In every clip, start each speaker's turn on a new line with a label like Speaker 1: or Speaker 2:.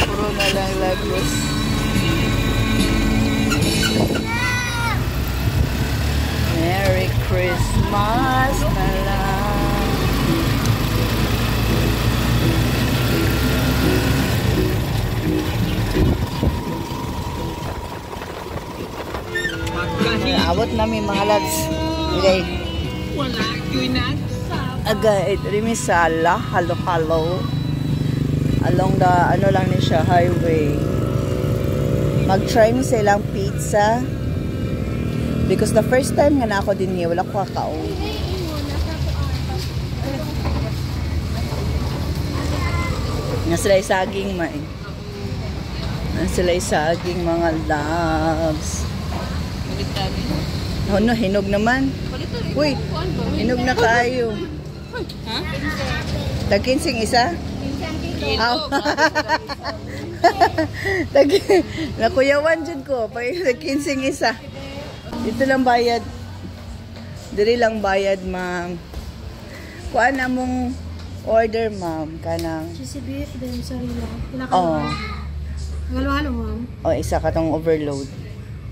Speaker 1: Puro na lang lagos. Merry Christmas na lang. Abot namin mga lads. Okay.
Speaker 2: Wala yun na.
Speaker 1: Agay, rimisala, halo-halo. Along the, ano lang ni siya, highway. Mag-try mi sa ilang pizza. Because the first time nga na ako din niya, wala ko kakaon. Nga sila saging ma eh. Nga sila saging mga loves. Oh no, hinog naman. Uy, hinog na kayo.
Speaker 2: Ha?
Speaker 1: Tag-kinsing isa? Aw. Nakuyawan dyan ko. Tag-kinsing isa. Dito lang bayad. Diri lang bayad, ma'am. Kuan na mong order, ma'am. Kanang.
Speaker 3: Cheesy beef, then sarila.
Speaker 1: Oo.
Speaker 3: Halo-halo, ma'am.
Speaker 1: O, isa ka tong overload.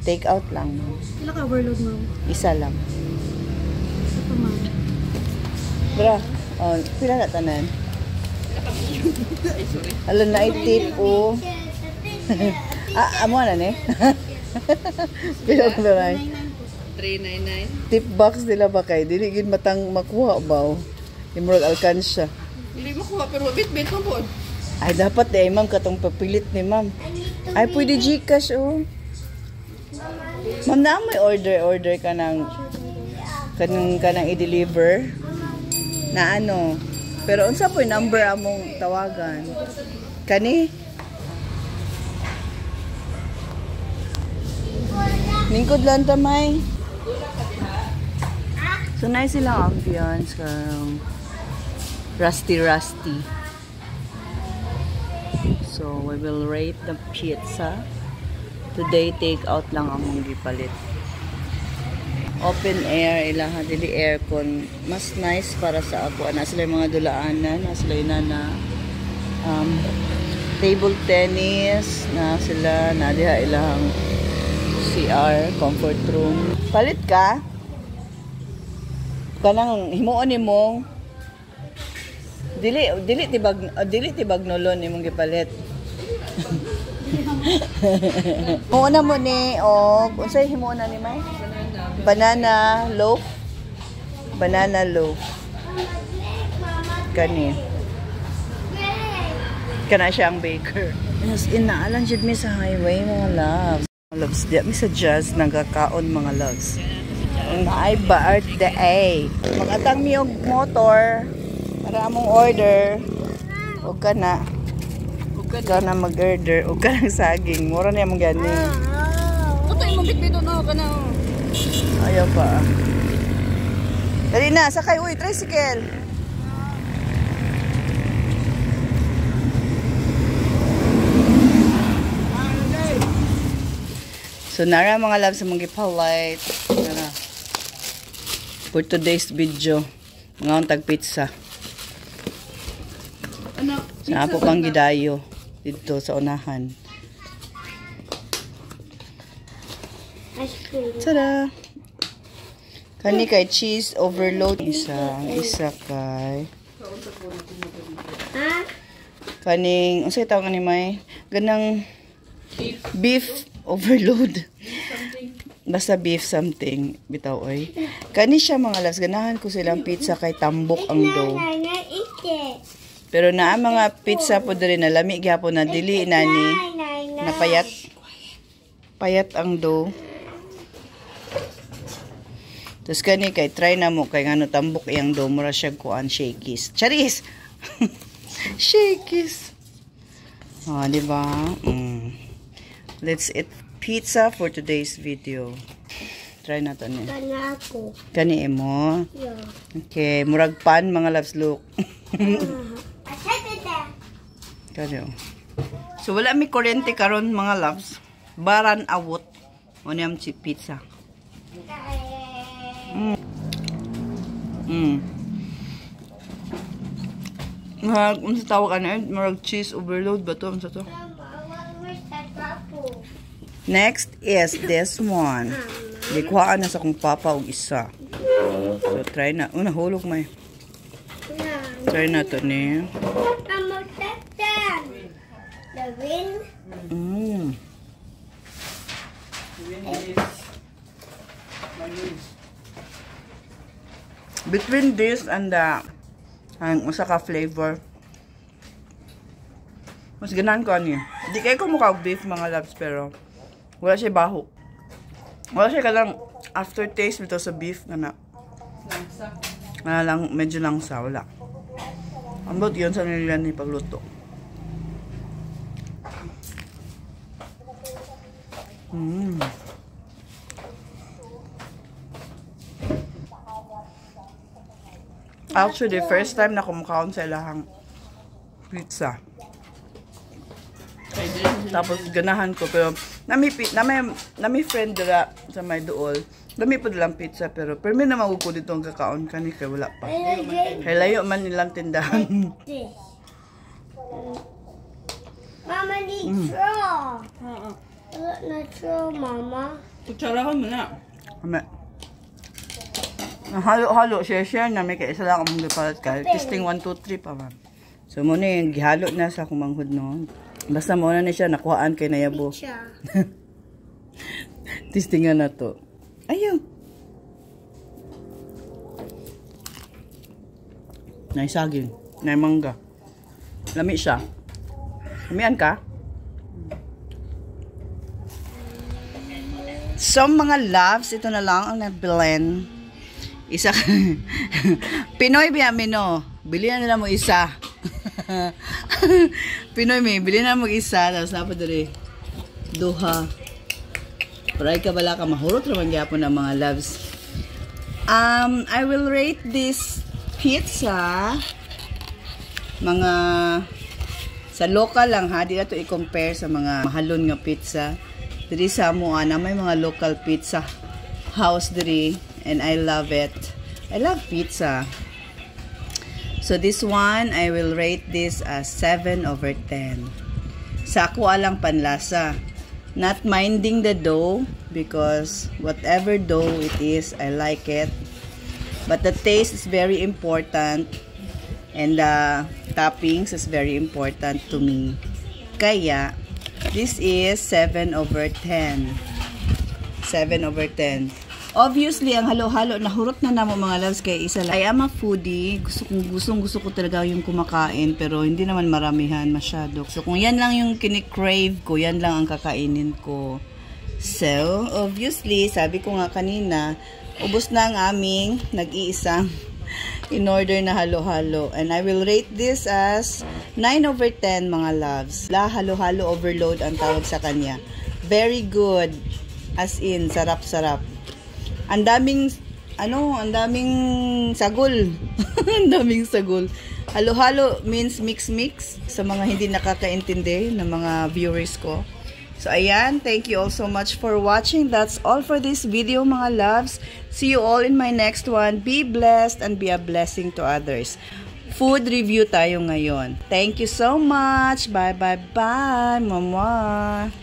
Speaker 1: Take out lang, ma'am.
Speaker 3: Wala ka overload, ma'am.
Speaker 1: Isa lang.
Speaker 3: Isa pa, ma'am.
Speaker 1: Bra. O, pila na tanan? Alam na i-tip, o. Amo na, ne? Pila ko na rin.
Speaker 2: 399.
Speaker 1: Tip box nila ba kayo? Dili yun matang makuha ba? Emerald Alcansya.
Speaker 2: Hindi mo kuha, pero bit-bit mo po.
Speaker 1: Ay, dapat eh, ma'am, katong papilit ni ma'am. Ay, pwede Gcash, oh. Ma'am, na may order ka ng kanang i-deliver na ano. Pero unsa po yung number among tawagan? Kani? Lingkod lang tamay. So, nice silang ambience. Rusty. So, we will rate the pizza. Today, take out lang among gipalit. Open air, ilaha dili aircon. Mas nice para sa ako. Na sila yung mga dulaanan, na sila yung table tennis, na sila, na diha ilang CR, comfort room. Palit ka? Kanang himuon nimo. Dili tibag nolon imong gipalit. Himuon mo ni og unsay himuon na ni May? Banana loaf. Banana loaf. Kani. Kana siya ang baker. Yes, inaalan jud mi sa highway mga loves. Loves, di mi sa jazz nagakaon mga loves. Ay birthday. Magatang mi og motor para among order. O kana. O kana mag-order. O kanang saging. Mura na yung gani.
Speaker 2: Ito yung bit-bit no kana.
Speaker 1: Ayaw pa. Dali na, sakay. Uy, tricycle. So, nara mga loves sa mga gipalit. Nara. For today's video, mga untag pizza.
Speaker 2: Ano?
Speaker 1: Sa po pang gidayo dito sa unahan. Tada! Kani kay cheese overload. Isa kay kaning, unsay tawag ni May? Ganang beef overload. Basta beef something. Bitaw oy. Kani siya mga las. Ganahan ko silang pizza kay tambok ang dough. Pero na mga pizza po diri na lami gyapon na dili nani napayat. Payat ang dough. Tapos kani kay try na mo kay ngano tambok iyang dough mura siya kuan shakies. Charis. Shakies. Oh, di ba? Let's eat pizza for today's video. Try na to ni.
Speaker 3: Kani ako.
Speaker 1: Kani mo?
Speaker 3: Yeah.
Speaker 1: Okay, murag pan mga loves look. Kani. So wala mi kuryente karon mga loves. Baran awot. Ano yung pizza? Kung sa tawag ano yun, marag cheese overload ba to? Ano to? Next is this one. Likuhaan na sa kong papa og isa. So, try na. Hulog may. Try na to ni. Between this and the usa ka flavor, mas ganahan ko ani. Di kay ko mukha og beef mga loves, pero wala siya baho. Wala siya kadang aftertaste bitaw sa beef na lang medyo langsa, wala. Ambot yun sa nila ni pagluto. Actually, first time na kumakaon sa ilahang pizza. Tapos ganahan ko, pero nami friend dira sa may duol. Dami po nilang pizza, pero permi na maguko dito ang kakaon kani kay wala pa. Kay layo man nilang tindahan.
Speaker 3: Mama need straw. Not straw, Mama.
Speaker 2: Kutsarahon mo na.
Speaker 1: Ame. Halo-halo, share na may kaisa lang among gipalat ka. Testing 1, 2, 3 pa man. So muna yung gihalo na sa kumanghod no. Basta mo na siya nakuhaan kay Nayabo. Testingan na to. Ayaw. Naisagin. Naimangga. Lami siya. Lamian ka? So mga loves, ito na lang ang na-blend. Isa. Pinoy Biamino. Bili na nila mo isa. Pinoy bili na mo isa. Tapos na po dali. Duha. Paray ka bala ka mahurot naman gyapon ng mga loves. I will rate this pizza mga sa local lang ha, di na to i-compare sa mga mahalon nga pizza. Diri sa amuan na may mga local pizza house diri and I love it. I love pizza. So this one, I will rate this as 7/10. Sa ako alang panlasa. Not minding the dough because whatever dough it is, I like it. But the taste is very important and the toppings is very important to me. Kaya, this is 7/10. 7/10. Obviously, ang halo-halo, nahurot na namo mga loves kay isa lang. I am a foodie. Gusto ko talaga yung kumakain pero hindi naman maramihan masyado. So, kung yan lang yung kinikrave ko, yan lang ang kakainin ko. So, obviously, sabi ko nga kanina, ubos na ang aming nag-iisang in order na halo-halo. And I will rate this as 9/10 mga loves. La halo-halo overload ang tawag sa kanya. Very good. As in, sarap-sarap. Ang daming sagol. Ang daming sagol. Halo-halo means mix-mix sa mga hindi nakakaintindi ng mga viewers ko. So, ayan. Thank you all so much for watching. That's all for this video, mga loves. See you all in my next one. Be blessed and be a blessing to others. Food review tayo ngayon. Thank you so much. Bye, bye, bye. Mama.